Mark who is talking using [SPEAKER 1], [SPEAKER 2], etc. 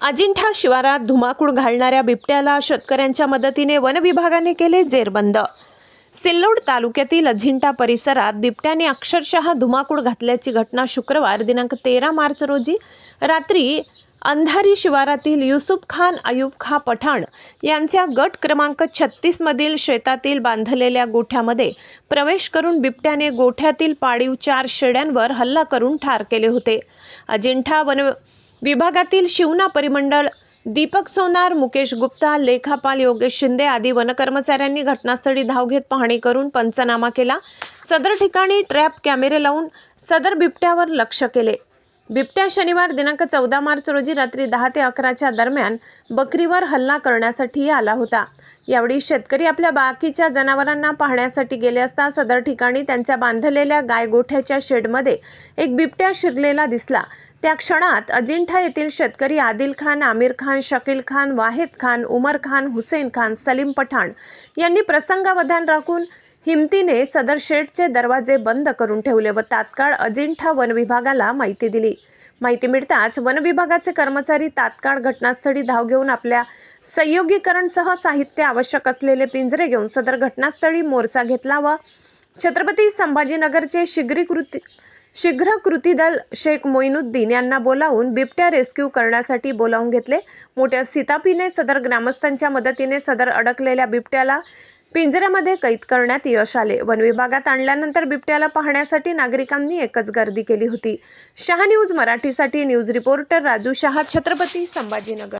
[SPEAKER 1] अजिंठा शिवारात धुमाकूळ घालणाऱ्या बिबट्याला शेतकऱ्यांच्या मदतीने वन विभागाने केले जेरबंद। सिल्लोड तालुक्यातील अजिंठा परिसरात बिबट्याने अक्षरशः धुमाकूळ घातल्याची घटना शुक्रवार दिनांक 13 मार्च रोजी रात्री अंधारी शिवारातील युसुफ खान अयूब खा पठाण यांच्या गट क्रमांक 36 मधील शेतातील बांधलेल्या गोठ्यामध्ये प्रवेश करून बिबट्याने गोठ्यातील पाळीव 4 शेळ्यांवर हल्ला करून ठार केले होते। अजिंठा वन विभागातील शिवना परिमंडळ, दीपक सोनार, मुकेश गुप्ता, लेखापाल योगेश शिंदे आदी वनकर्मचाऱ्यांनी घटनास्थळी धाव घेत पाहणी करून पंचनामा केला। सदर ठिकाणी ट्रॅप कॅमेरे लावून सदर बिबट्यावर लक्ष केले। बिबट्या शनिवार दिनांक 14 मार्च रोजी रात्री 10 ते 11च्या दरम्यान बकरीवर हल्ला करण्यासाठी आला होता। यावेळी शेतकरी आपल्या बाकीच्या जनावरांना पाहण्यासाठी गेले असता सदर ठिकाणी त्यांच्या बांधलेल्या गाय गोठ्याच्या शेडमध्ये एक बिबट्या शिरलेला दिसला। त्या क्षणात अजिंठा येथील शेतकरी आदिल खान, आमिर खान, शकील खान, वाहिद खान, उमर खान, हुसेन खान, सलीम पठाण यांनी प्रसंगावधान राखून हिमतीने सदर शेडचे दरवाजे बंद करून ठेवले व तात्काळ अजिंठा वन विभागाला माहिती दिली। माहिती मिळताच वन विभागाचे कर्मचारी तात्काळ घटनास्थळी धाव घेऊन आपल्या संयोगीकरणसह साहित्य आवश्यक असलेले पिंजरे घेऊन सदर घटनास्थळी मोर्चा घेतला व छत्रपती संभाजीनगरचे शीघ्र कृती दल शेख मोइनुद्दीन यांना बोलावून बिबट्या रेस्क्यू करण्यासाठी बोलावून घेतले। मोठ्या सितापीने सदर ग्रामस्थांच्या मदतीने सदर अडकलेल्या बिबट्याला पिंजऱ्यामध्ये कैद करण्यात यश आले। वन विभागात आणल्यानंतर बिबट्याला पाहण्यासाठी नागरिकांनी एकच गर्दी केली होती। शहा न्यूज मराठीसाठी न्यूज रिपोर्टर राजू शहा, छत्रपती संभाजीनगर।